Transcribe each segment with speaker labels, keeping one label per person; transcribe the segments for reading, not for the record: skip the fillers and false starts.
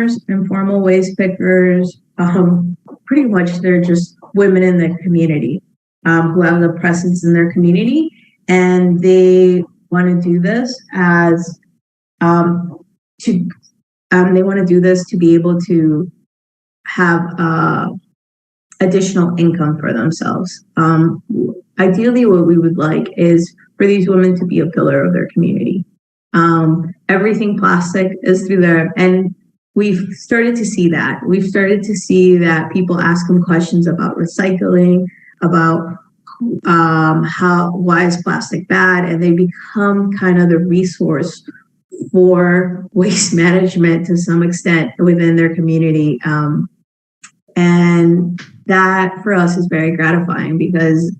Speaker 1: cleaners, informal waste pickers. Pretty much they're just women in the community who have the presence in their community, and they want to do this as they want to do this to be able to have additional income for themselves. Ideally, what we would like is for these women to be a pillar of their community. Everything plastic is through there, and we've started to see that. We've started to see that people ask them questions about recycling, about why is plastic bad, and they become kind of the resource for waste management to some extent within their community. And that for us is very gratifying because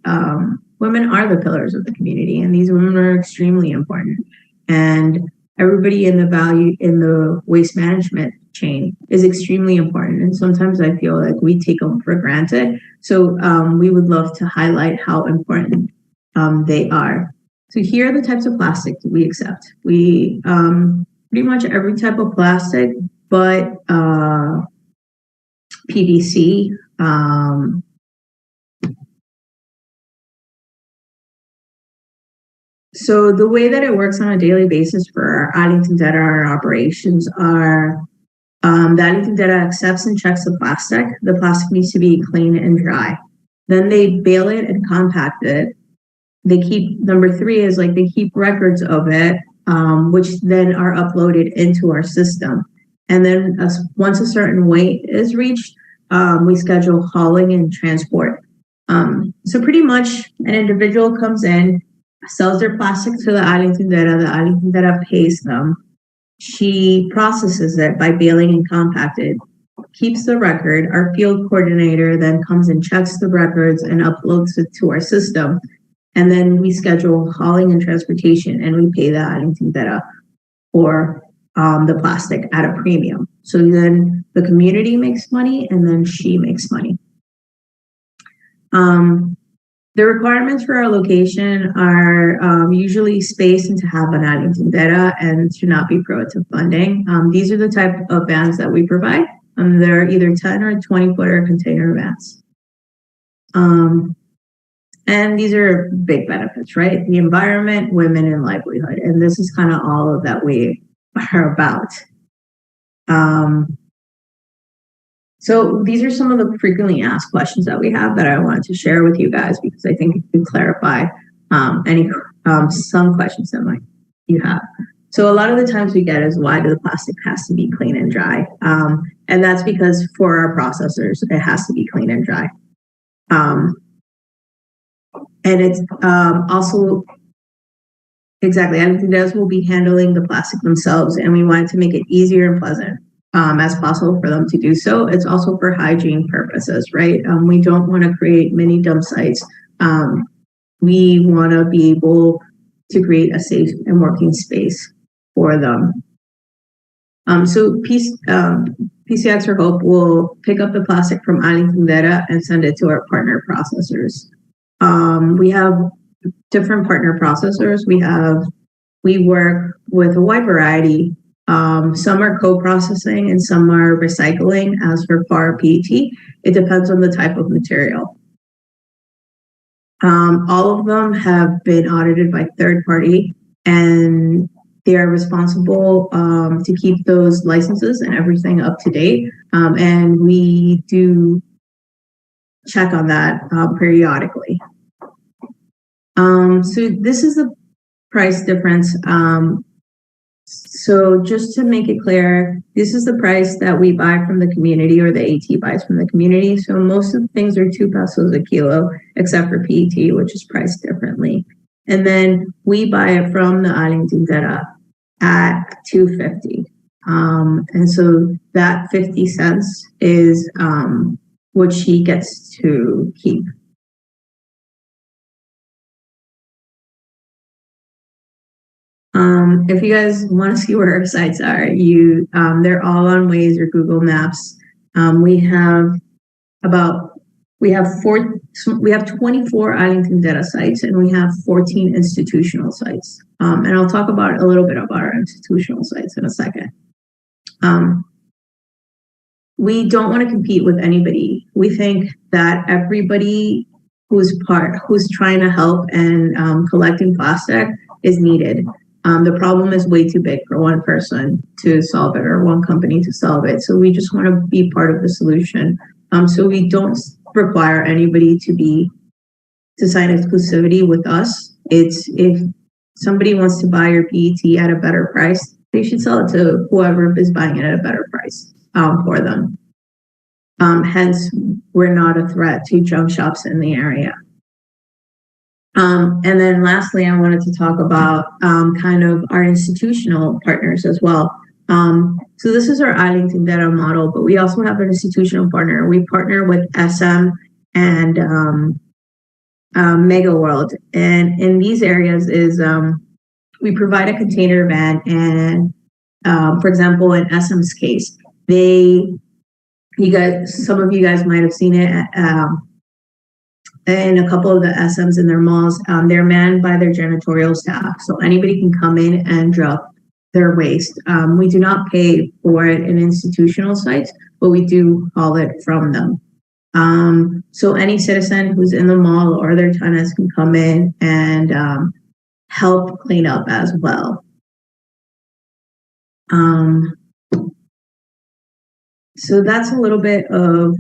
Speaker 1: women are the pillars of the community, and these women are extremely important. And everybody in the waste management chain is extremely important. And sometimes I feel like we take them for granted. So we would love to highlight how important they are. So here are the types of plastic that we accept. We pretty much every type of plastic, but PVC. So the way that it works on a daily basis for our Aling Tindera, our operations are the Aling Tindera accepts and checks the plastic. The plastic needs to be clean and dry. Then they bale it and compact it. They keep, number 3 is like they keep records of it, which then are uploaded into our system. And then once a certain weight is reached, we schedule hauling and transport. So pretty much an individual comes in, sells their plastic to the Aling Tindera pays them. She processes it by baling and compacted, keeps the record. Our field coordinator then comes and checks the records and uploads it to our system. And then we schedule hauling and transportation, and we pay the Aling Tindera for the plastic at a premium. So then the community makes money, and then she makes money. The requirements for our location are usually space and to have an Aling Tindera and to not be prohibitive funding. These are the type of vans that we provide. They're either 10 or 20-footer container vans. And these are big benefits, right? The environment, women, and livelihood. And this is kind of all of that we are about. So these are some of the frequently asked questions that we have that I wanted to share with you guys because I think it can clarify some questions that you have. So a lot of the times we get is why do the plastic has to be clean and dry? And that's because for our processors, it has to be clean and dry. And it's also exactly, I think those will be handling the plastic themselves, and we wanted to make it easier and pleasant as possible for them to do so. It's also for hygiene purposes, right? We don't want to create many dump sites. We want to be able to create a safe and working space for them. So PCX or Hope will pick up the plastic from Aling Tindera and send it to our partner processors. We have different partner processors. We work with a wide variety. Some are co-processing and some are recycling. As for FAR PET, it depends on the type of material. All of them have been audited by third party, and they are responsible to keep those licenses and everything up to date. And we do check on that periodically. So this is the price difference. So just to make it clear, this is the price that we buy from the community, or the AT buys from the community. So most of the things are 2 pesos a kilo, except for PET, which is priced differently. And then we buy it from the Aling Tindera at $2.50. And so that 50 cents is what she gets to keep. If you guys want to see where our sites are, they're all on Waze or Google Maps. We have 24 Aling Tindera sites, and we have 14 institutional sites. And I'll talk about a little bit about our institutional sites in a second. we don't want to compete with anybody. We think that everybody who's trying to help and collecting plastic is needed. The problem is way too big for one person to solve it or one company to solve it. So we just want to be part of the solution. So we don't require anybody to sign exclusivity with us. It's if somebody wants to buy your PET at a better price, they should sell it to whoever is buying it at a better price for them. Hence, we're not a threat to junk shops in the area. And then lastly, I wanted to talk about kind of our institutional partners as well. So this is our Aling Tindera model, but we also have an institutional partner. We partner with SM and Mega World. And in these areas is we provide a container van, and for example, in SM's case, some of you guys might have seen it in a couple of the SMs in their malls. They're manned by their janitorial staff, so anybody can come in and drop their waste. We do not pay for it in institutional sites, but we do haul it from them. So any citizen who's in the mall or their tenants can come in and help clean up as well. So that's a little bit of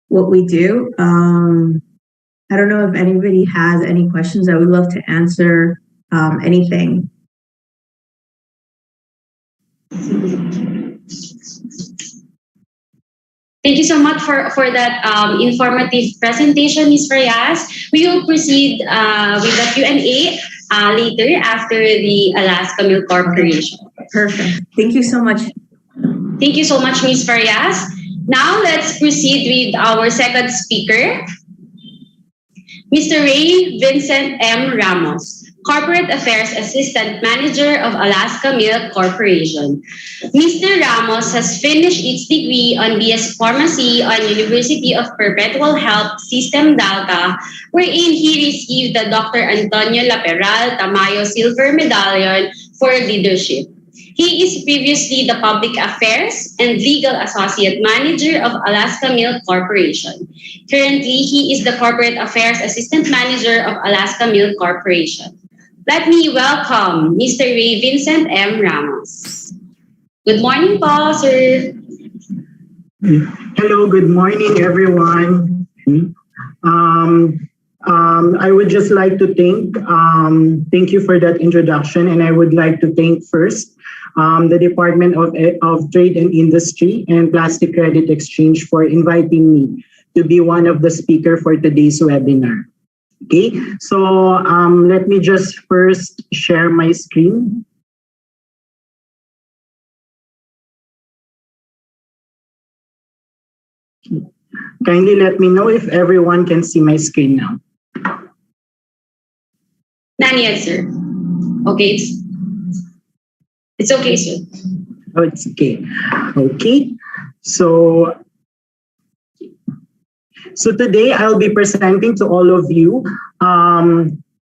Speaker 1: what we do. I don't know if anybody has any questions. I would love to answer anything.
Speaker 2: Thank you so much for that informative presentation, Ms. Farias. We will proceed with the Q&A later after the Alaska Milk Corporation.
Speaker 1: Perfect. Thank you so much.
Speaker 2: Thank you so much, Ms. Farias. Now let's proceed with our second speaker, Mr. Ray Vincent M. Ramos, Corporate Affairs Assistant Manager of Alaska Milk Corporation. Mr. Ramos has finished its degree on BS Pharmacy on University of Perpetual Health System Delta, wherein he received the Dr. Antonio Laperal Tamayo Silver Medallion for Leadership. He is previously the Public Affairs and Legal Associate Manager of Alaska Milk Corporation. Currently, he is the Corporate Affairs Assistant Manager of Alaska Milk Corporation. Let me welcome Mr. Ray Vincent M. Ramos. Good morning po, sir.
Speaker 3: Hello, good morning, everyone. I would just like to thank you for that introduction, and I would like to thank first the Department of Trade and Industry and Plastic Credit Exchange for inviting me to be one of the speakers for today's webinar. Okay, so let me just first share my screen. Kindly let me know if everyone can see my screen now.
Speaker 2: Not yet, sir. Okay, it's okay, sir.
Speaker 3: Oh, it's okay. Okay, so today I'll be presenting to all of you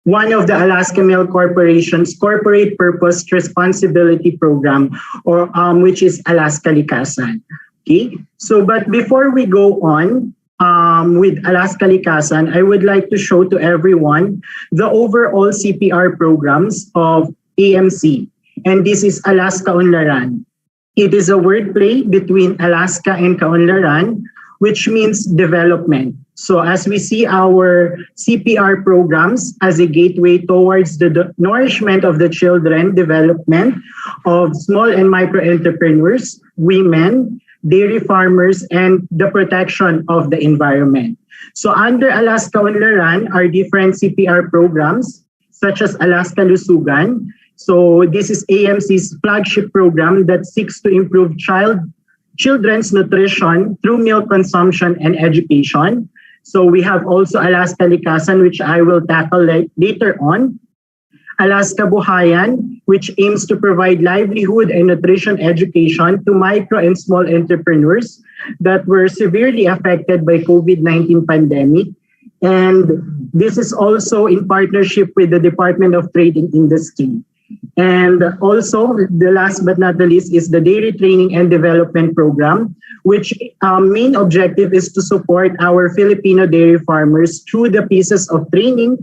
Speaker 3: one of the Alaska Milk Corporation's Corporate Purpose Responsibility Program, or which is Alaska Likasan. Okay, so but before we go on with Alaska Likasan, I would like to show to everyone the overall CPR programs of AMC, and this is Alaska Unlaran. It is a wordplay between Alaska and Kaunlaran, which means development. So as we see our CPR programs as a gateway towards the nourishment of the children, development of small and micro entrepreneurs, women, dairy farmers, and the protection of the environment. So under Alaska Unlaran are different CPR programs, such as Alaska Lusugan. So this is AMC's flagship program that seeks to improve children's nutrition through milk consumption and education. So we have also Alaska Likasan, which I will tackle later on. Alaska Buhayan, which aims to provide livelihood and nutrition education to micro and small entrepreneurs that were severely affected by COVID-19 pandemic. And this is also in partnership with the Department of Trade and Industry. And also, the last but not the least is the Dairy Training and Development Program, which main objective is to support our Filipino dairy farmers through the pieces of training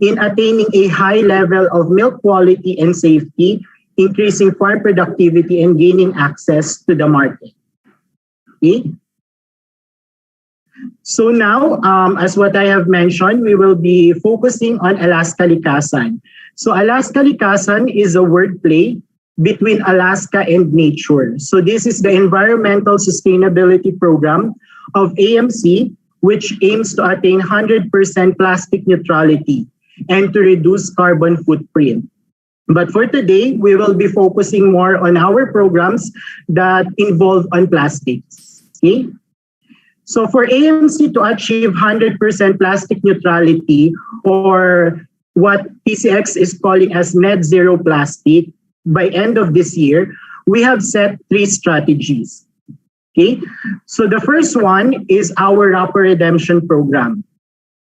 Speaker 3: in attaining a high level of milk quality and safety, increasing farm productivity, and gaining access to the market. Okay? So now, as what I have mentioned, we will be focusing on Alaska Likasan. So Alaska Likasan is a wordplay between Alaska and nature. So this is the Environmental Sustainability Program of AMC, which aims to attain 100% plastic neutrality and to reduce carbon footprint. But for today, we will be focusing more on our programs that involve on plastics. Okay? So for AMC to achieve 100% plastic neutrality, or what PCX is calling as net zero plastic, by end of this year, we have set 3 strategies. Okay? So the first one is our wrapper redemption program.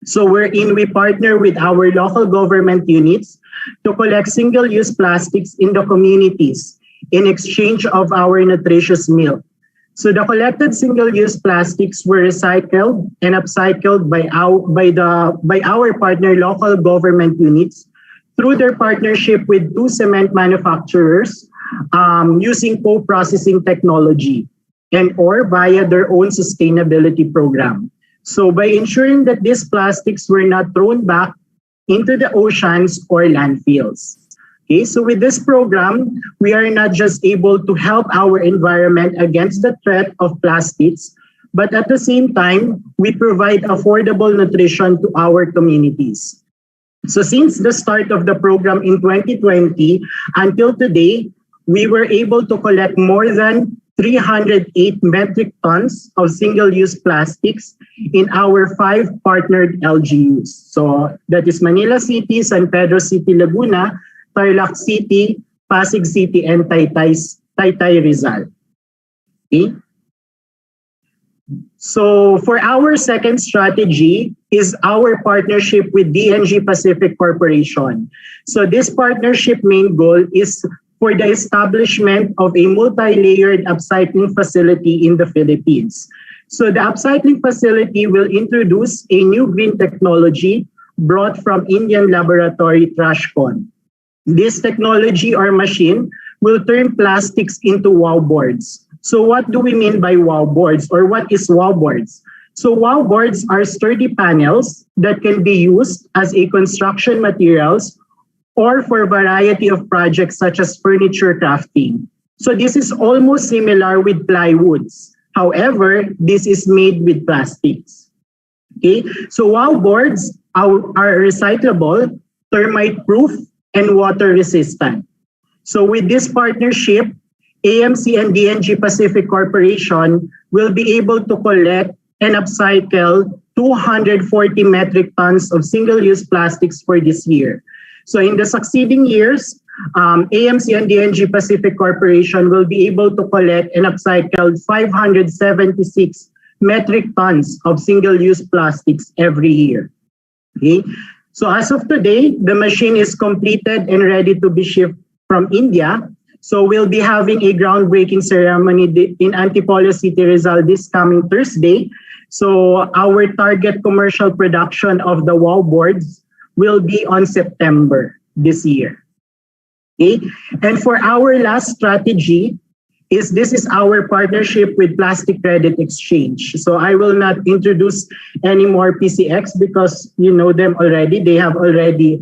Speaker 3: So wherein we partner with our local government units to collect single-use plastics in the communities in exchange of our nutritious milk. So the collected single-use plastics were recycled and upcycled by our partner local government units through their partnership with 2 cement manufacturers using co-processing technology and or via their own sustainability program. So by ensuring that these plastics were not thrown back into the oceans or landfills. Okay, so with this program, we are not just able to help our environment against the threat of plastics, but at the same time, we provide affordable nutrition to our communities. So since the start of the program in 2020 until today, we were able to collect more than 308 metric tons of single-use plastics in our 5 partnered LGUs. So that is Manila City, San Pedro City, Laguna, Tarlac City, Pasig City, and Taytay Rizal. Okay? So for our second strategy is our partnership with Dng Pacific Corporation. So this partnership main goal is for the establishment of a multi-layered upcycling facility in the Philippines. So the upcycling facility will introduce a new green technology brought from Indian laboratory Trashcon. This technology or machine will turn plastics into wow boards. So what do we mean by wow boards, or what is wow boards? So wow boards are sturdy panels that can be used as a construction materials or for a variety of projects such as furniture crafting. So this is almost similar with plywoods. However, this is made with plastics. Okay, so wow boards are recyclable, termite-proof, and water-resistant. So with this partnership, AMC and Dng Pacific Corporation will be able to collect and upcycle 240 metric tons of single-use plastics for this year. So in the succeeding years, AMC and Dng Pacific Corporation will be able to collect and upcycle 576 metric tons of single-use plastics every year. Okay? So as of today, the machine is completed and ready to be shipped from India. So we'll be having a groundbreaking ceremony in Antipolo City, Rizal this coming Thursday. So our target commercial production of the wow boards will be on September this year. Okay? And for our last strategy this is our partnership with Plastic Credit Exchange. So I will not introduce any more PCX because you know them already. They have already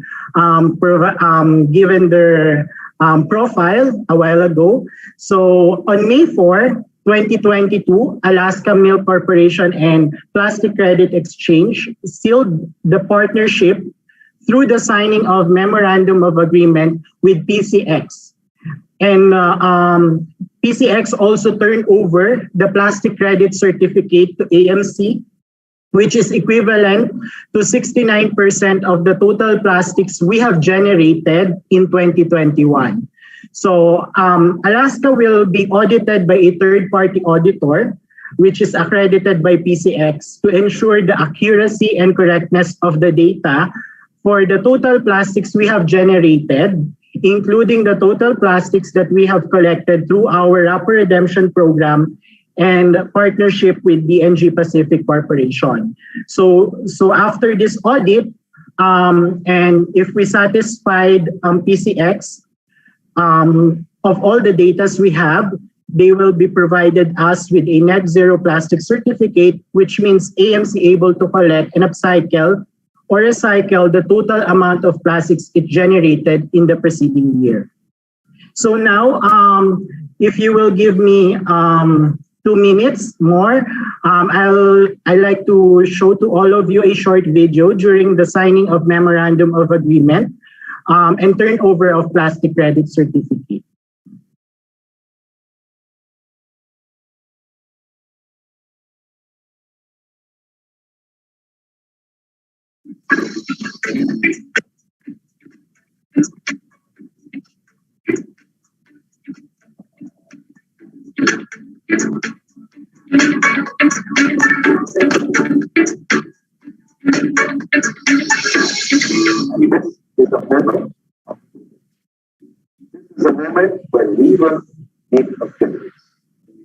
Speaker 3: given their profile a while ago. So on May 4, 2022, Alaska Milk Corporation and Plastic Credit Exchange sealed the partnership through the signing of Memorandum of Agreement with PCX. And PCX also turned over the plastic credit certificate to AMC, which is equivalent to 69% of the total plastics we have generated in 2021. So Alaska will be audited by a third-party auditor, which is accredited by PCX to ensure the accuracy and correctness of the data for the total plastics we have generated including the total plastics that we have collected through our Rapper Redemption Program and partnership with Dng Pacific Corporation. So after this audit, and if we satisfied PCX of all the data we have, they will be provided us with a net zero plastic certificate, which means AMC able to collect and upcycle or recycle the total amount of plastics it generated in the preceding year. So now, if you will give me 2 minutes more, I'd like to show to all of you a short video during the signing of Memorandum of Agreement and turnover of plastic credit certificate.
Speaker 4: Is a moment. This is a moment where we will make a difference.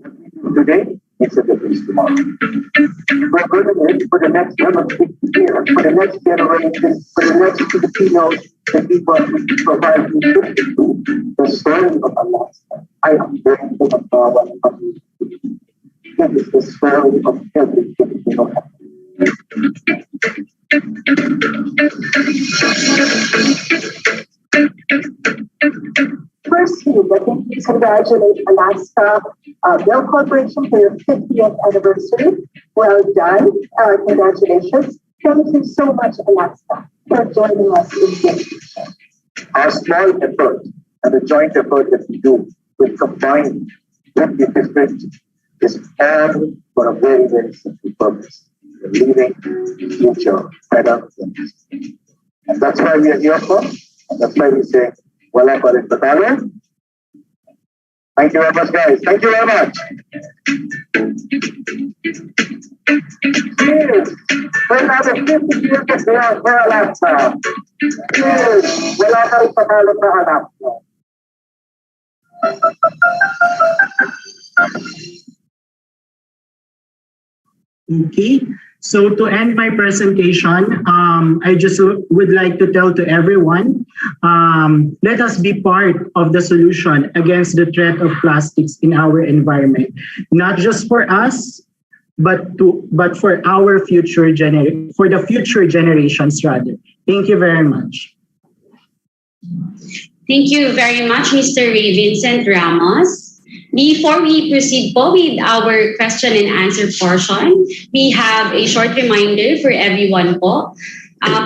Speaker 4: What we do today makes a difference tomorrow. We're going to live for the next 150 years, for the next generation, for the next Filipinos, the people who provide nutrition to the story of Alaska. I am going to empower community. That is the story of every Filipino.
Speaker 5: Firstly, let me congratulate Alaska Milk Corporation for your 50th anniversary. Well done. Congratulations. Thank you so much, Alaska, for joining us in this.
Speaker 4: Our small effort and the joint effort that we do with combined with the district is all for a very, very simple purpose. We're leaving the future better than this. And that's why we are here for, and that's why we say, wala pa rin tatalo. Thank you very much, guys. Thank you very much. Cheers. For another 50 years of beyond for Alaska. Cheers. Wala pa rin tatalo sa Alaska.
Speaker 3: Okay, so to end my presentation, I just would like to tell to everyone, let us be part of the solution against the threat of plastics in our environment, not just for us, but for our future for the future generations rather. Thank you very much.
Speaker 2: Thank you very much, Mr. Ray Vincent Ramos. Before we proceed po with our question and answer portion, we have a short reminder for everyone po.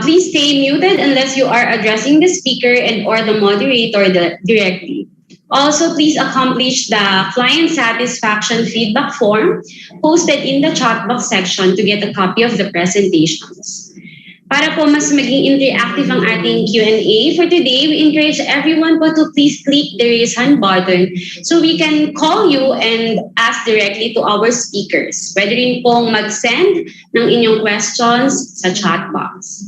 Speaker 2: Please stay muted unless you are addressing the speaker and or the moderator directly. Also, please accomplish the client satisfaction feedback form posted in the chat box section to get a copy of the presentations. Para po mas maging interactive ang ating Q&A for today, we encourage everyone po to please click the raise hand button so we can call you and ask directly to our speakers. Pwede rin pong mag-send ng inyong questions sa chat box.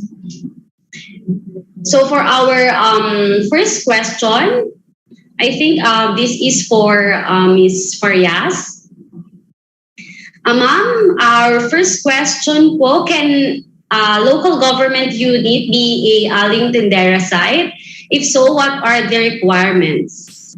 Speaker 2: So for our first question, I think this is for Ms. Farias. Ma'am, our first question po, can local government unit be a Aling Tindera site? If so, what are the requirements?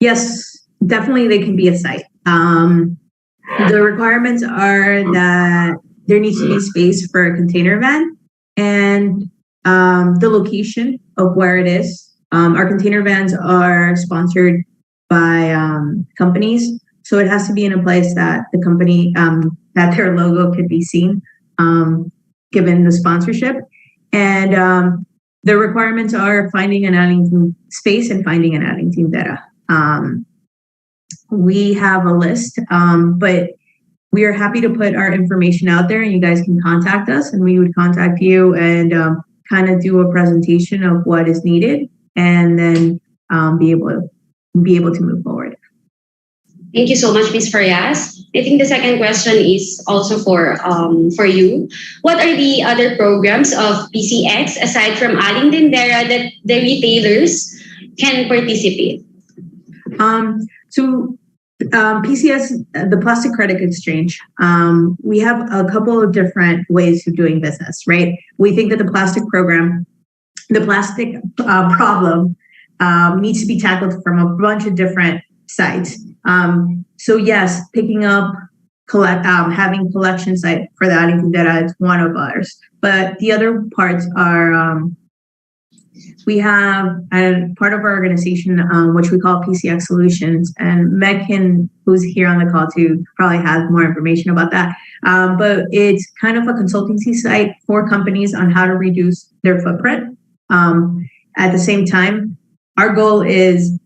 Speaker 1: Yes, definitely they can be a site. The requirements are that there needs to be space for a container van and the location of where it is. Our container vans are sponsored by companies, so it has to be in a place that the company, that their logo could be seen. Given the sponsorship, and the requirements are finding an Aling space and finding an Aling Tindera. We have a list, but we are happy to put our information out there, and you guys can contact us, and we would contact you and kind of do a presentation of what is needed, and then be able to move forward.
Speaker 2: Thank you so much, Ms. Farias. I think the second question is also for you. What are the other programs of PCX aside from Aling Tindera that the retailers can participate?
Speaker 1: PCS, the Plastic Credit Exchange, we have a couple of different ways of doing business, right? We think that the plastic problem needs to be tackled from a bunch of different sides. So yes, picking up, having collection site for the Aling Tindera is one of ours. But the other parts are, we have part of our organization, which we call PCX Solutions, and Megan, who's here on the call too, probably has more information about that. But it's kind of a consultancy site for companies on how to reduce their footprint. At the same time, our goal is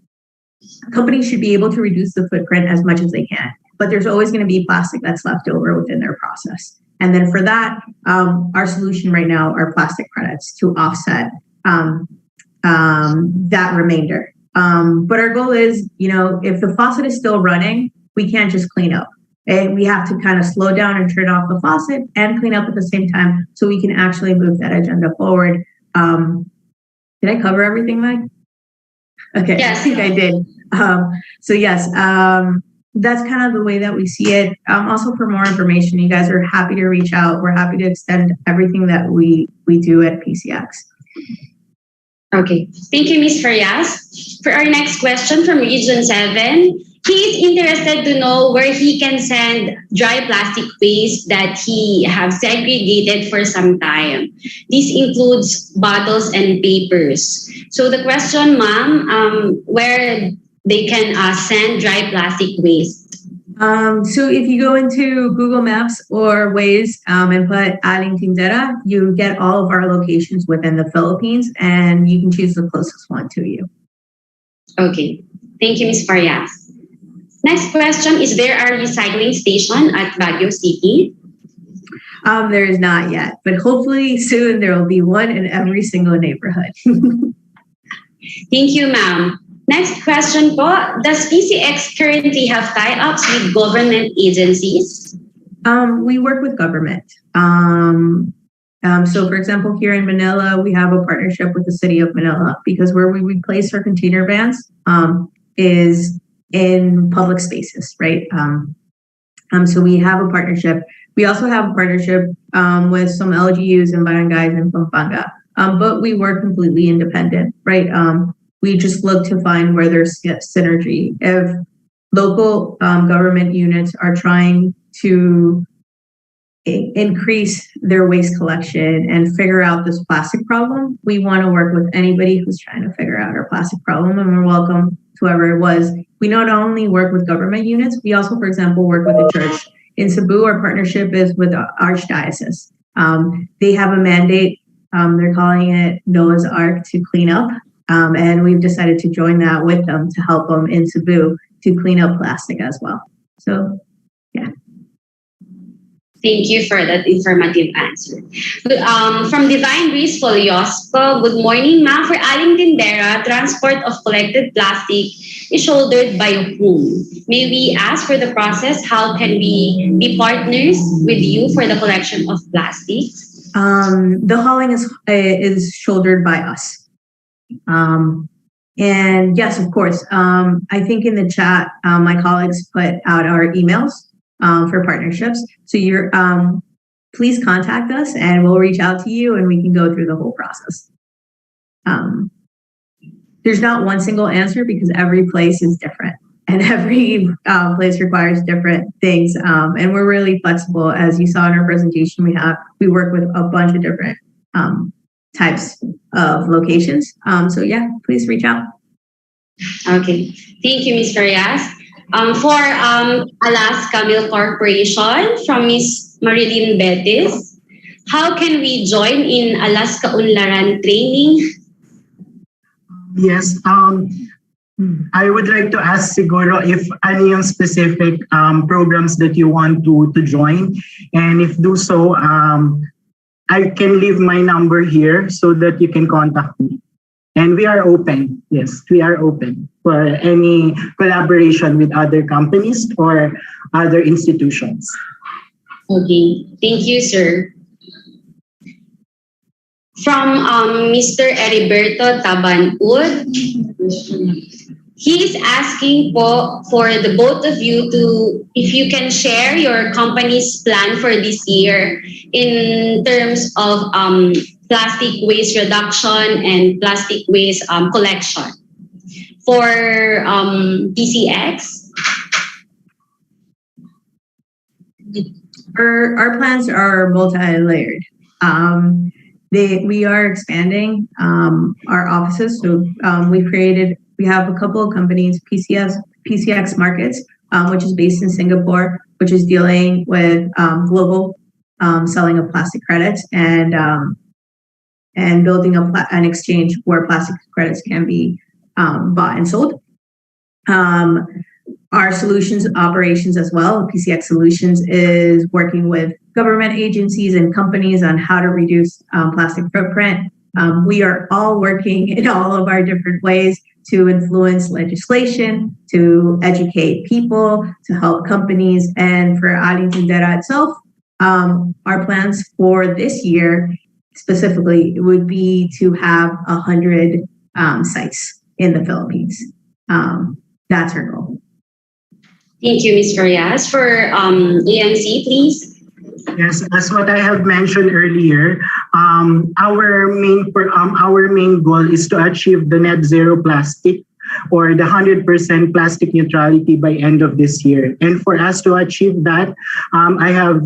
Speaker 1: companies should be able to reduce the footprint as much as they can, but there's always going to be plastic that's left over within their process. And then for that, our solution right now are plastic credits to offset that remainder. But our goal is, if the faucet is still running, we can't just clean up. And we have to kind of slow down and turn off the faucet and clean up at the same time so we can actually move that agenda forward. Did I cover everything, Meg? Okay, yes. I think I did. So yes, that's kind of the way that we see it. Also, for more information, you guys are happy to reach out. We're happy to extend everything that we do at PCX.
Speaker 2: Okay, thank you, Ms. Farias. For our next question from Region 7, he is interested to know where he can send dry plastic waste that he have segregated for some time. This includes bottles and papers. So the question, ma'am, where they can send dry plastic waste?
Speaker 1: So if you go into Google Maps or Waze and put Aling Tindera, you get all of our locations within the Philippines, and you can choose the closest one to you.
Speaker 2: Okay, thank you, Ms. Farias. Next question, is there a recycling station at Baguio City?
Speaker 1: There is not yet, but hopefully soon there will be one in every single neighborhood.
Speaker 2: Thank you, ma'am. Next question po, does PCX currently have tie-ups with government agencies?
Speaker 1: We work with government. So for example, here in Manila, we have a partnership with the city of Manila because where we place our container vans is in public spaces, right? So we have a partnership. We also have a partnership with some LGUs and barangays in Pampanga, but we work completely independent, right? We just look to find where there's synergy. If local government units are trying to increase their waste collection and figure out this plastic problem, we want to work with anybody who's trying to figure out our plastic problem, and we're welcome to whoever it was. We not only work with government units, we also, for example, work with the church. In Cebu, our partnership is with the Archdiocese. They have a mandate, they're calling it Noah's Ark to clean up. And we've decided to join that with them to help them in Cebu to clean up plastic as well. So, yeah.
Speaker 2: Thank you for that informative answer. From Divine Breeze Foliosco, good morning, ma'am. For Aling Tindera, transport of collected plastic is shouldered by whom? May we ask for the process? How can we be partners with you for the collection of plastics?
Speaker 1: The hauling is shouldered by us. And yes, of course, I think in the chat, my colleagues put out our emails for partnerships. So please contact us and we'll reach out to you and we can go through the whole process. There's not one single answer because every place is different and every place requires different things. And we're really flexible. As you saw in our presentation, we work with a bunch of different types of locations. So yeah, please reach out.
Speaker 2: Okay, thank you, Ms. Farias. For Alaska Milk Corporation, from Ms. Marilyn Betis, how can we join in Alaska Unlaran training?
Speaker 3: Yes, I would like to ask siguro if any yung specific programs that you want to join, and if do so, I can leave my number here so that you can contact me. And we are open. Yes, we are open for any collaboration with other companies or other institutions.
Speaker 2: Okay, thank you, sir. From Mr. Heriberto Tabanud, he is asking for the both of you to, if you can share your company's plan for this year in terms of plastic waste reduction and plastic waste collection. For PCX,
Speaker 1: Our plans are multi-layered. We are expanding our offices. So we have a couple of companies, PCX Markets, which is based in Singapore, which is dealing with global selling of plastic credits and building an exchange where plastic credits can be bought and sold. Our solutions operations as well, PCX Solutions, is working with government agencies and companies on how to reduce plastic footprint. We are all working in all of our different ways to influence legislation, to educate people, to help companies. And for Aling Tindera itself, our plans for this year specifically would be to have 100 sites in the Philippines. That's our goal.
Speaker 2: Thank you, Ms. Farias. For AMC, please.
Speaker 3: Yes, as what I have mentioned earlier, our main goal is to achieve the net zero plastic, or the 100% plastic neutrality by end of this year. And for us to achieve that, I have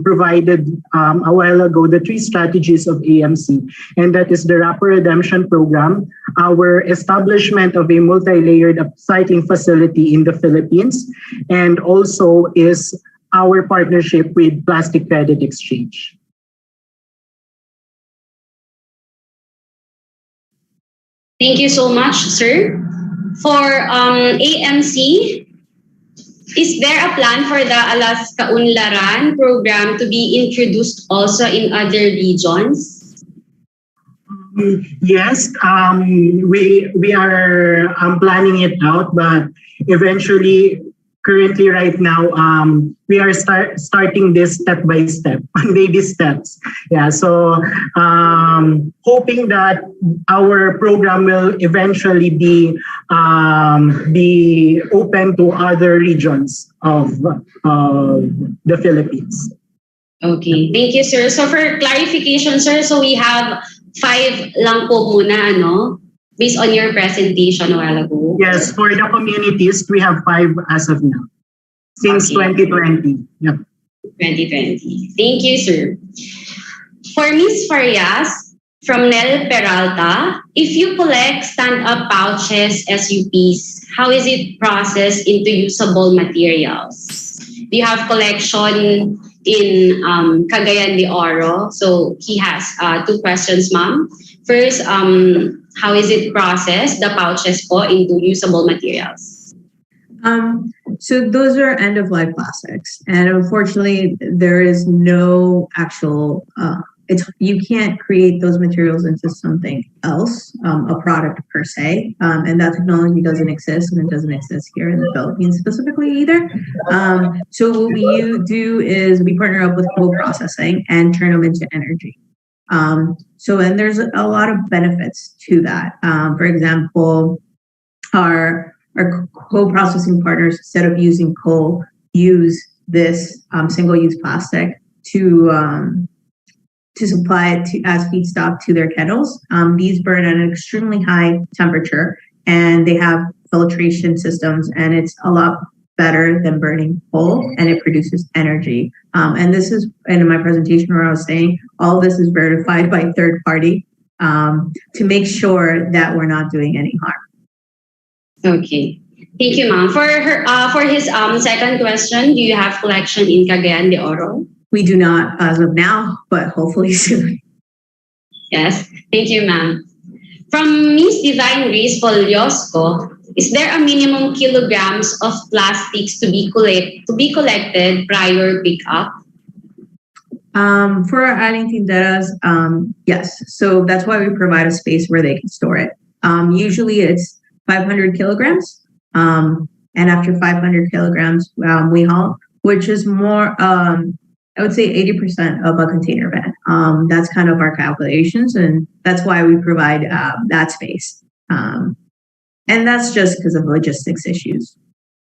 Speaker 3: provided a while ago the 3 strategies of AMC, and that is the Rapper Redemption Program, our establishment of a multi-layered upcycling facility in the Philippines, and also is our partnership with Plastic Credit Exchange.
Speaker 2: Thank you so much, sir. For AMC, is there a plan for the Alaska Unlaran program to be introduced also in other regions?
Speaker 3: Yes, we are planning it out, but eventually, currently right now, we are starting this step by step, baby steps. Yeah, so hoping that our program will eventually be open to other regions of the Philippines.
Speaker 2: Okay, thank you, sir. So for clarification, sir, so we have 5 lang po muna, ano? Based on your presentation a while ago.
Speaker 3: Yes, for the communities, we have 5 as of now, since 2020. Yep.
Speaker 2: 2020. Thank you, sir. For Ms. Farias, from Nel Peralta, if you collect stand-up pouches, SUPs, how is it processed into usable materials? Do you have collection in Cagayan de Oro? So he has 2 questions, ma'am. First, how is it processed, the pouches po, into usable materials?
Speaker 1: So those are end-of-life plastics, and unfortunately, there is no actual. You can't create those materials into something else, a product per se, and that technology doesn't exist, and it doesn't exist here in the Philippines specifically either. So what we do is we partner up with co-processing and turn them into energy. And there's a lot of benefits to that. For example, our co-processing partners, instead of using coal, use this single-use plastic to supply it as feedstock to their kettles. These burn at an extremely high temperature, and they have filtration systems, and it's a lot better than burning coal, and it produces energy. And this is, in my presentation where I was saying, all this is verified by third party to make sure that we're not doing any harm.
Speaker 2: Okay. Thank you, ma'am. For his second question, do you have collection in Cagayan de Oro?
Speaker 1: We do not as of now, but hopefully soon.
Speaker 2: Yes. Thank you, ma'am. From Ms. Divine Grace Poliosco, is there a minimum kilograms of plastics to be collected prior pickup?
Speaker 1: For our Aling Tinderas, yes. So that's why we provide a space where they can store it. Usually it's 500 kilograms. And after 500 kilograms, we haul, which is more, I would say 80% of a container van. That's kind of our calculations, and that's why we provide that space. And that's just because of logistics issues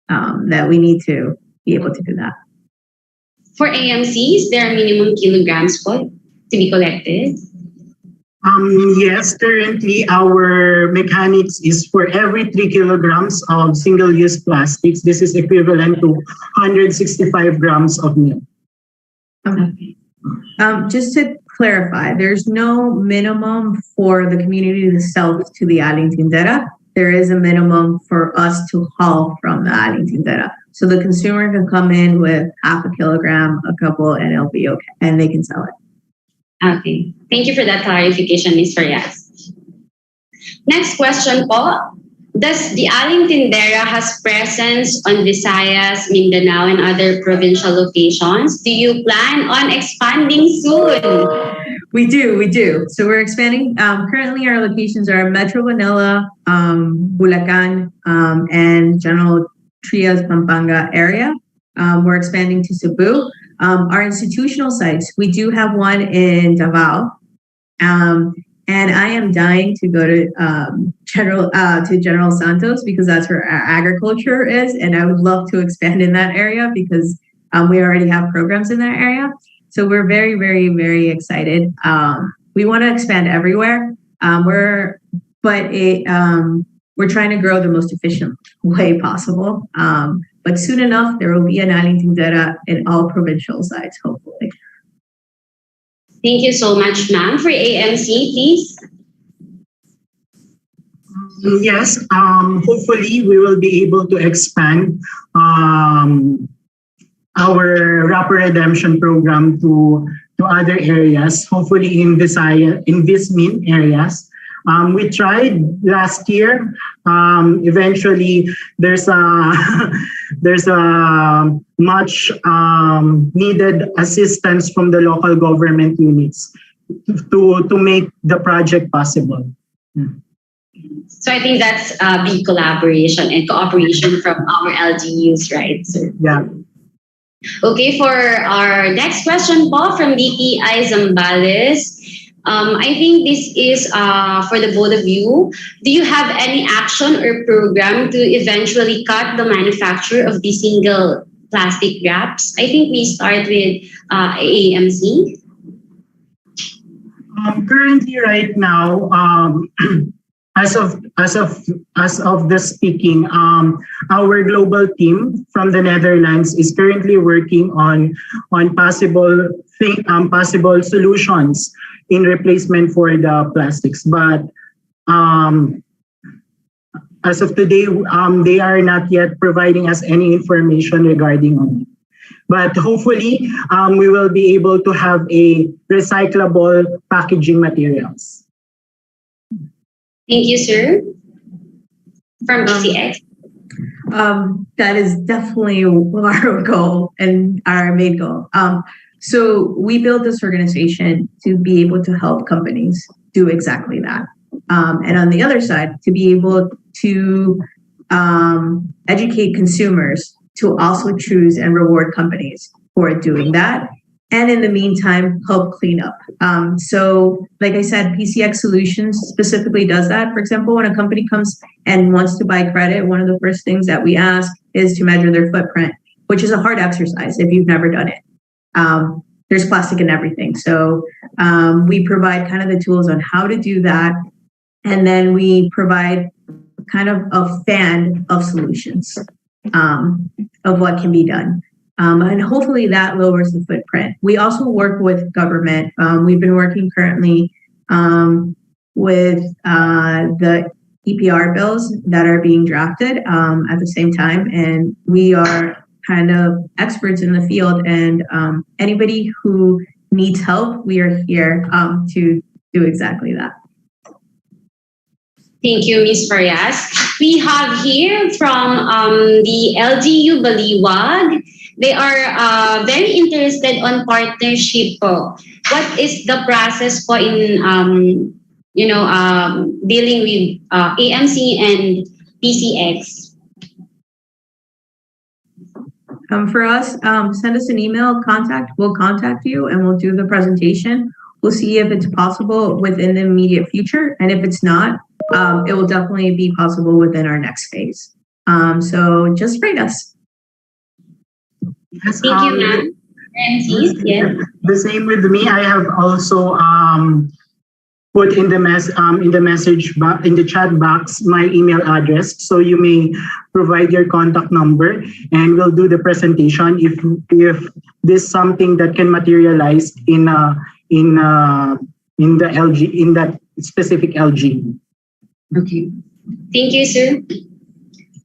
Speaker 1: that we need to be able to do that.
Speaker 2: For AMCs, there are minimum kilograms to be collected?
Speaker 3: Yes, currently our mechanics is for every 3 kilograms of single-use plastics. This is equivalent to 165 grams of milk.
Speaker 1: Okay. Just to clarify, there's no minimum for the community to sell to the Aling Tindera. There is a minimum for us to haul from the Aling Tindera. So the consumer can come in with half a kilogram, a couple, and it'll be okay, and they can sell it.
Speaker 2: Okay. Thank you for that clarification, Ms. Farias. Next question po. Does the Aling Tindera has presence on Visayas, Mindanao, and other provincial locations? Do you plan on expanding soon?
Speaker 1: We do. So we're expanding. Currently, our locations are Metro Manila, Bulacan, and General Trias, Pampanga area. We're expanding to Cebu. Our institutional sites, we do have one in Davao. And I am dying to go to General Santos because that's where our agriculture is, and I would love to expand in that area because we already have programs in that area. So we're very, very, very excited. We want to expand everywhere. We're trying to grow the most efficient way possible. But soon enough, there will be an Aling Tindera in all provincial sites, hopefully.
Speaker 2: Thank you so much, ma'am. For AMC, please.
Speaker 3: Yes, hopefully we will be able to expand our wrapper redemption program to other areas, hopefully in Visayas, in these main areas. We tried last year. Eventually, there's a much needed assistance from the local government units to make the project possible.
Speaker 2: So I think that's a big collaboration and cooperation from our LGUs, right, sir?
Speaker 3: Yeah.
Speaker 2: Okay, for our next question po from DTI Zambales. I think this is for the both of you. Do you have any action or program to eventually cut the manufacture of the single plastic wraps? I think we start with AMC.
Speaker 3: Currently, right now, as of the speaking, our global team from the Netherlands is currently working on possible solutions in replacement for the plastics. But as of today, they are not yet providing us any information regarding on it. But hopefully, we will be able to have a recyclable packaging materials.
Speaker 2: Thank you, sir. From BCX.
Speaker 1: That is definitely our goal and our main goal. So we built this organization to be able to help companies do exactly that. And on the other side, to be able to educate consumers to also choose and reward companies for doing that. And in the meantime, help clean up. So like I said, PCX Solutions specifically does that. For example, when a company comes and wants to buy credit, one of the first things that we ask is to measure their footprint, which is a hard exercise if you've never done it. There's plastic in everything. So we provide kind of the tools on how to do that. And then we provide kind of a fan of solutions of what can be done. And hopefully that lowers the footprint. We also work with government. We've been working currently with the EPR bills that are being drafted at the same time. And we are kind of experts in the field. And anybody who needs help, we are here to do exactly that.
Speaker 2: Thank you, Ms. Farias. We have here from the LGU Baliwag, they are very interested on partnership po. What is the process po in dealing with AMC and PCX?
Speaker 1: For us, send us an email, we'll contact you and we'll do the presentation. We'll see if it's possible within the immediate future. And if it's not, it will definitely be possible within our next phase. So just write us.
Speaker 3: Yes,
Speaker 2: Thank you, ma'am. Yes.
Speaker 3: The same with me. I have also put in the chat box my email address, so you may provide your contact number, and we'll do the presentation if this is something that can materialize in that specific LG.
Speaker 2: Okay. Thank you, sir.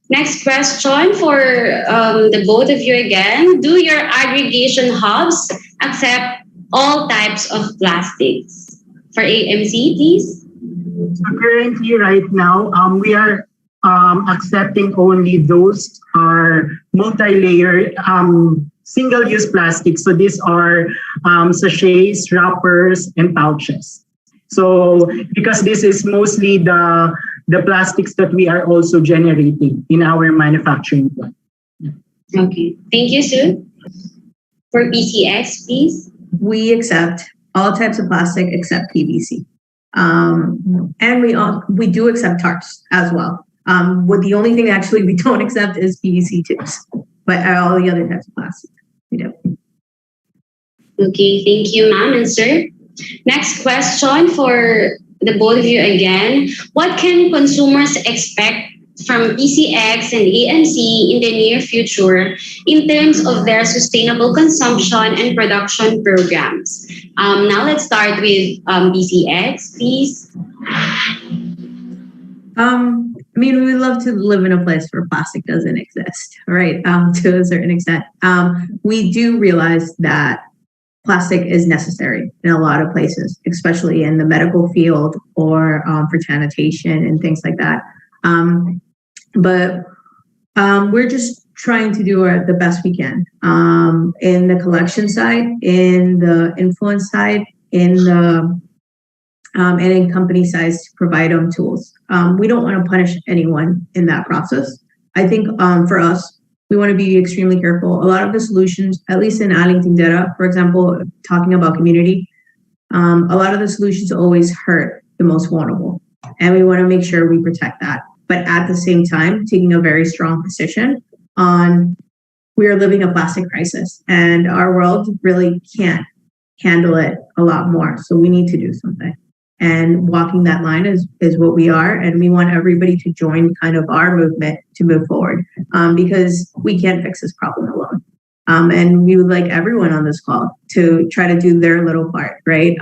Speaker 2: Next question for the both of you again. Do your aggregation hubs accept all types of plastics? For AMC, please.
Speaker 3: So currently, right now, we are accepting only those are multi-layer single-use plastics. So these are sachets, wrappers, and pouches. So because this is mostly the plastics that we are also generating in our manufacturing plant.
Speaker 2: Okay, thank you, sir. For PCX, please.
Speaker 1: We accept all types of plastic except PVC. And we do accept tarps as well. The only thing actually we don't accept is PVC tubes, but all the other types of plastic we do.
Speaker 2: Okay, thank you, ma'am and sir. Next question for the both of you again. What can consumers expect from PCX and AMC in the near future in terms of their sustainable consumption and production programs? Now let's start with PCX, please.
Speaker 1: We would love to live in a place where plastic doesn't exist, right? To a certain extent. We do realize that plastic is necessary in a lot of places, especially in the medical field or for sanitation and things like that. But we're just trying to do the best we can in the collection side, in the influence side, in the and in company size to provide them tools. We don't want to punish anyone in that process. I think for us, we want to be extremely careful. A lot of the solutions, at least in Aling Tindera, for example, talking about community, a lot of the solutions always hurt the most vulnerable. And we want to make sure we protect that. But at the same time, taking a very strong position on we are living a plastic crisis and our world really can't handle it a lot more. So we need to do something. And walking that line is what we are. And we want everybody to join kind of our movement to move forward because we can't fix this problem alone. And we would like everyone on this call to try to do their little part, right?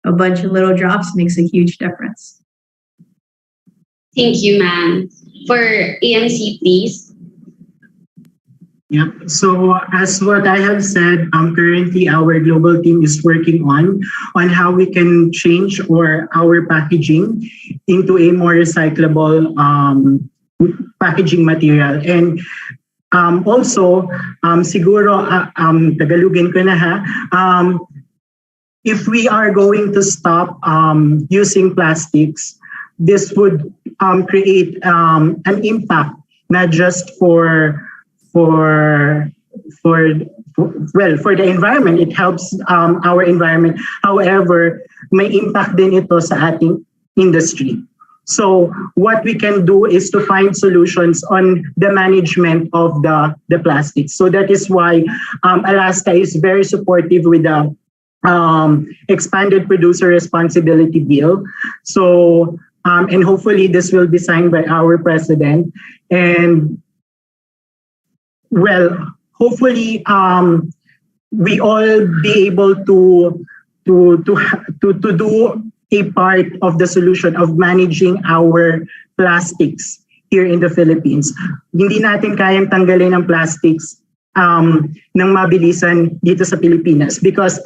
Speaker 1: A bunch of little drops makes a huge difference.
Speaker 2: Thank you, ma'am. For AMC, please.
Speaker 3: Yep. So as what I have said, currently our global team is working on how we can change our packaging into a more recyclable packaging material. And also, siguro, Tagalogin ko na ha, if we are going to stop using plastics, this would create an impact, not just for the environment. It helps our environment. However, may impact din ito sa ating industry. So what we can do is to find solutions on the management of the plastics. So that is why Alaska is very supportive with the expanded producer responsibility bill. So and hopefully this will be signed by our president. And well, hopefully we all be able to do a part of the solution of managing our plastics here in the Philippines. Hindi natin kayang tanggalin ang plastics ng mabilisan dito sa Pilipinas because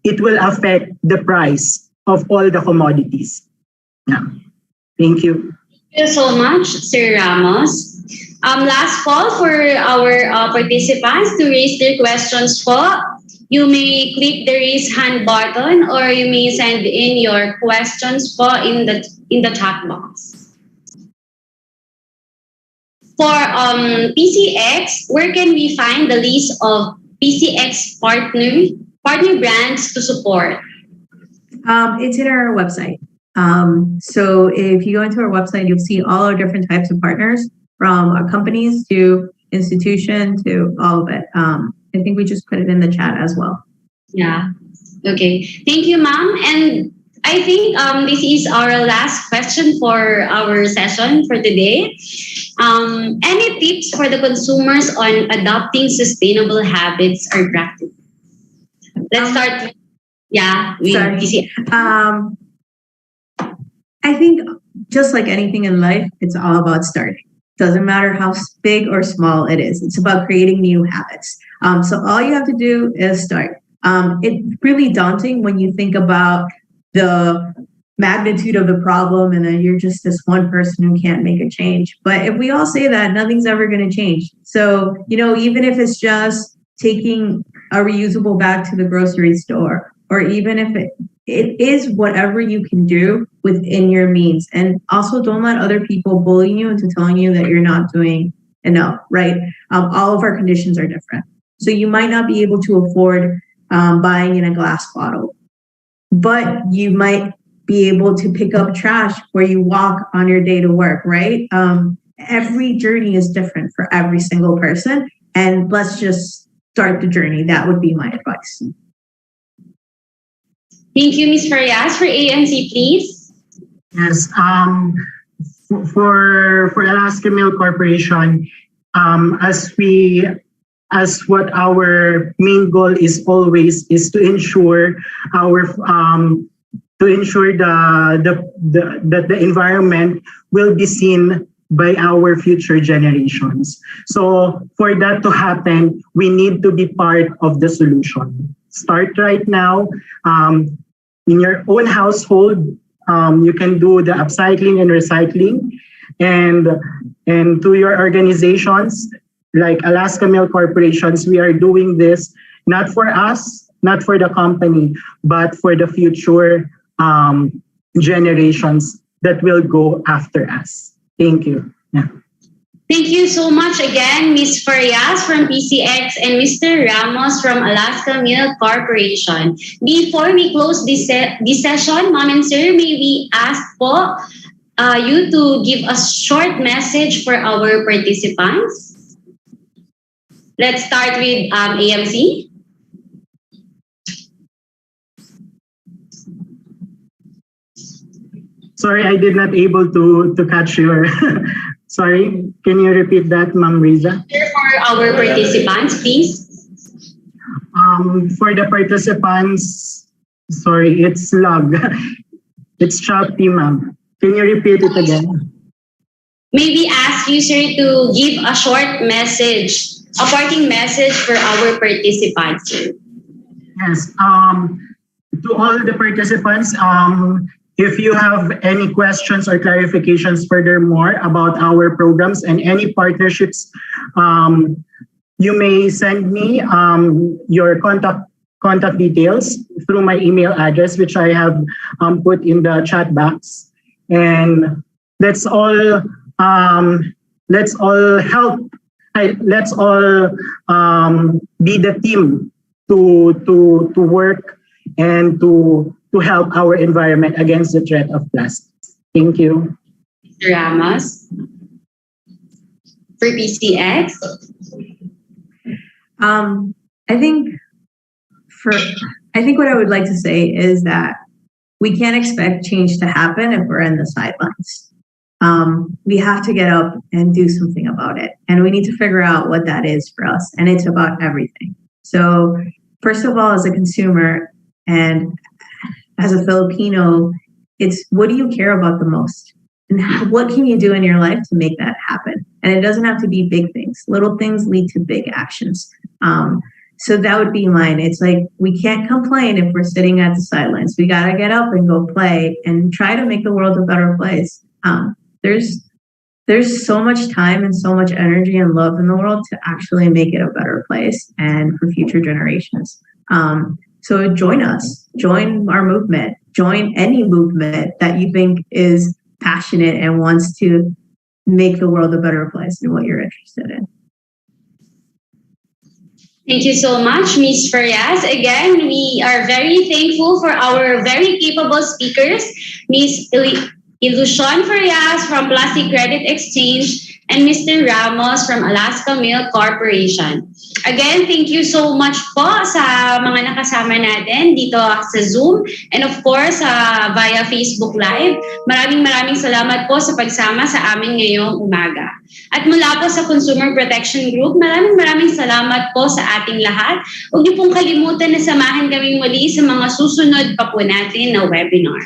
Speaker 3: it will affect the price of all the commodities. Yeah. Thank you.
Speaker 2: Thank you so much, Sir Ramos. Last call for our participants to raise their questions po. You may click the raise hand button or you may send in your questions po in the chat box. For PCX, where can we find the list of PCX partner brands to support?
Speaker 1: It's in our website. So if you go into our website, you'll see all our different types of partners, from companies to institution to all of it. I think we just put it in the chat as well.
Speaker 2: Yeah. Okay. Thank you, ma'am. And I think this is our last question for our session for today. Any tips for the consumers on adopting sustainable habits or practices? Let's start with,
Speaker 1: I think just like anything in life, it's all about starting. Doesn't matter how big or small it is. It's about creating new habits. So all you have to do is start. It's really daunting when you think about the magnitude of the problem and then you're just this one person who can't make a change. But if we all say that, nothing's ever going to change. So, even if it's just taking a reusable bag to the grocery store, or even if it is whatever you can do within your means. And also don't let other people bully you into telling you that you're not doing enough, right? All of our conditions are different. So you might not be able to afford buying in a glass bottle, but you might be able to pick up trash where you walk on your day to work, right? Every journey is different for every single person. And let's just start the journey. That would be my advice.
Speaker 2: Thank you, Ms. Farias. For ANC, please.
Speaker 3: Yes. For Alaska Milk Corporation, as what our main goal is always is to ensure that the environment will be seen by our future generations. So for that to happen, we need to be part of the solution. Start right now. In your own household, you can do the upcycling and recycling, and to your organizations like Alaska Milk Corporations, we are doing this not for us, not for the company, but for the future generations that will go after us. Thank you. Yeah.
Speaker 2: Thank you so much again, Ms. Farias from PCX and Mr. Ramos from Alaska Milk Corporation. Before we close this session, Ma'am and Sir, may we ask po you to give a short message for our participants? Let's start with AMC.
Speaker 3: Sorry, I did not able to catch your... Sorry, can you repeat that, Ma'am Riza?
Speaker 2: For our participants, please.
Speaker 3: For the participants, sorry, it's log. It's choppy, ma'am. Can you repeat it again?
Speaker 2: Maybe ask you, sir, to give a short message, a parting message for our participants, sir.
Speaker 3: Yes. To all the participants, if you have any questions or clarifications furthermore about our programs and any partnerships, you may send me your contact details through my email address, which I have put in the chat box. And let's all help. Let's all be the team to work and to help our environment against the threat of plastic. Thank you.
Speaker 2: Mr. Ramos. For PCX.
Speaker 1: I think what I would like to say is that we can't expect change to happen if we're in the sidelines. We have to get up and do something about it. And we need to figure out what that is for us. And it's about everything. So first of all, as a consumer and as a Filipino, it's what do you care about the most? And what can you do in your life to make that happen? And it doesn't have to be big things. Little things lead to big actions. So that would be mine. It's like, we can't complain if we're sitting at the sidelines. We got to get up and go play and try to make the world a better place. There's there's so much time and so much energy and love in the world to actually make it a better place and for future generations. So join us, join our movement, join any movement that you think is passionate and wants to make the world a better place in what you're interested in.
Speaker 2: Thank you so much, Ms. Farias. Again, we are very thankful for our very capable speakers, Ms. Ilusion Farias from Plastic Credit Exchange and Mr. Ramos from Alaska Milk Corporation. Again, thank you so much po sa mga nakasama natin dito sa Zoom and of course via Facebook Live. Maraming salamat po sa pagsama sa amin ngayong umaga. At mula po sa Consumer Protection Group, maraming salamat po sa ating lahat. Huwag niyo pong kalimutan na samahan kami muli sa mga susunod pa po natin na webinar.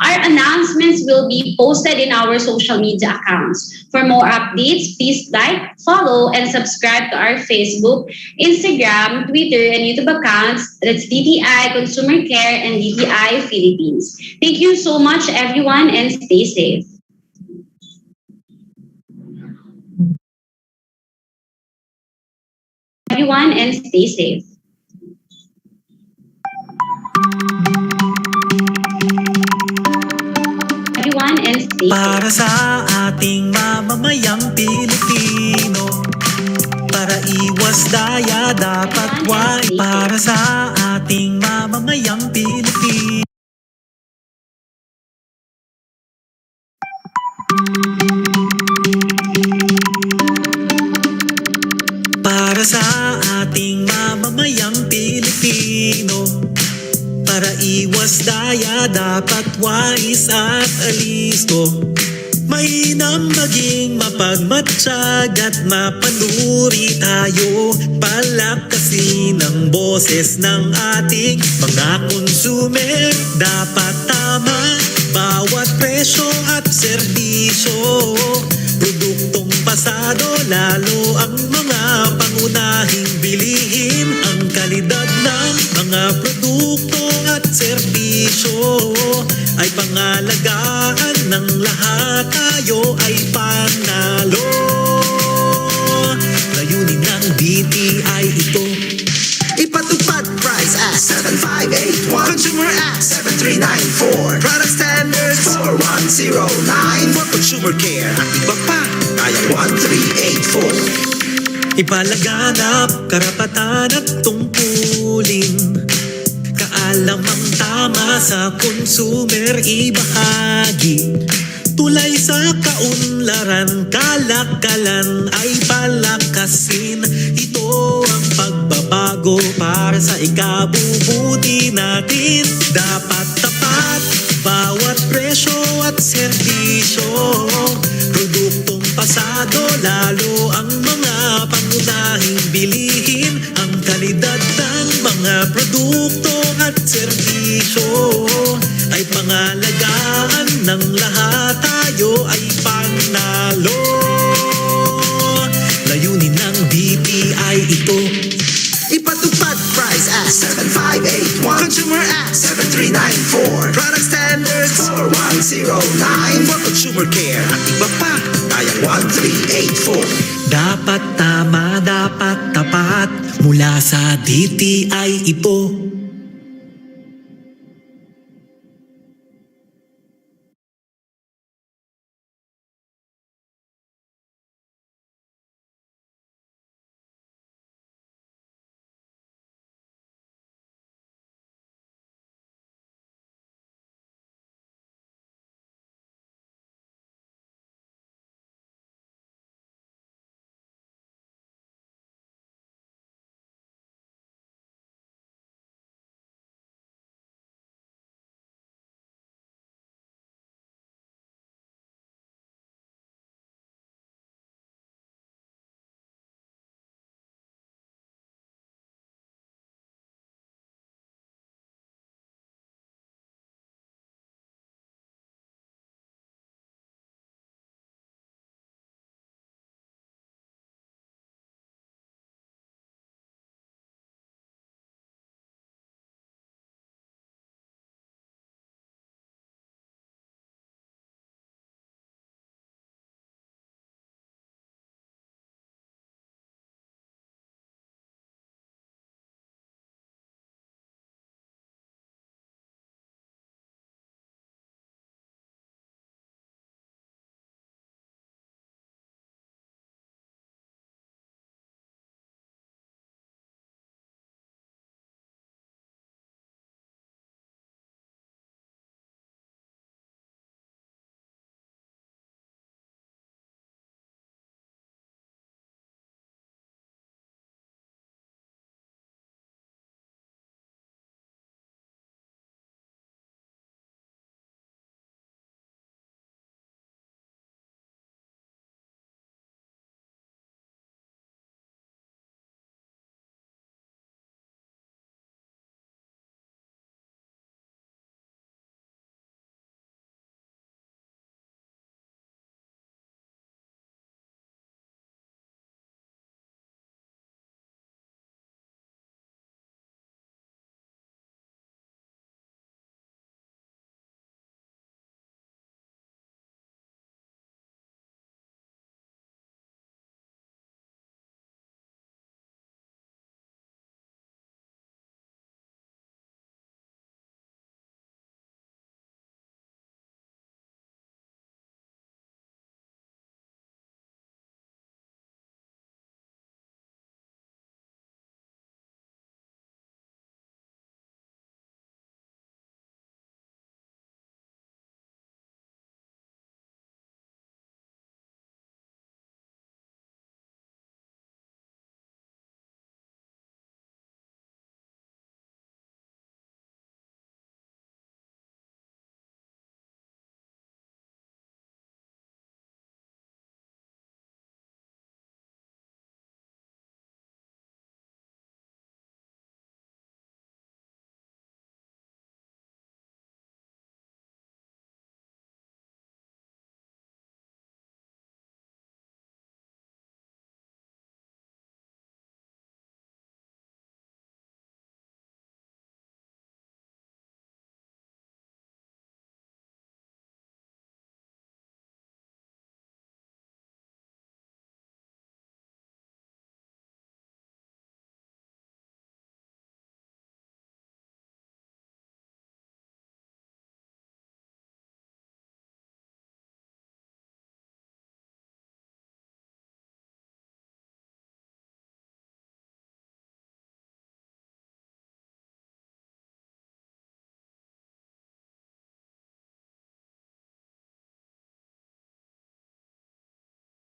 Speaker 2: Our announcements will be posted in our social media accounts. For more updates, please like, follow, and subscribe to our Facebook, Instagram, Twitter, and YouTube accounts. That's DTI Consumer Care and DTI Philippines. Thank you so much, everyone, and stay safe. Everyone, and stay safe. Everyone, and stay safe.
Speaker 6: Para sa ating mamamayang Pilipino, para iwas daya dapat wise. Para sa ating mamamayang Pilipino, para sa ating mamamayang Pilipino, para iwas daya dapat wais at alisto. Mainam maging mapagmatsyag at mapanuri tayo. Palakasin ang boses ng ating mga konsumer. Dapat tama bawat presyo at serbisyo. Produktong pasado, lalo ang mga pangunahing bilihin. Ang kalidad ng mga produkto at serbisyo ay pangalagaan ng lahat. Tayo ay panalo. Layunin ng DTI ito.
Speaker 7: Ipatupad Price Act 7581, Consumer Act 7394, Product Standards 4109, for Consumer Care at iba pa, Ayaw 1384.
Speaker 6: Ipalaganap karapatan at tungkulin. Kaalamang tama sa consumer ibahagi. Tulay sa kaunlaran, kalakalan ay palakasin. Ito ang pagbabago para sa ikabubuti natin. Dapat tapat bawat presyo at serbisyo. Produktong pasado, lalo ang mga pangunahing bilihin. Ang kalidad ng mga produkto at serbisyo ay pangalagaan ng lahat. Tayo ay panalo. Layunin ng DTI ito.
Speaker 7: Ipatupad Price Act 7581, Consumer Act 7394, Product Standards 4109, for Consumer Care at iba pa, Ayaw 1384.
Speaker 6: Dapat tama, dapat tapat, mula sa DTI ito.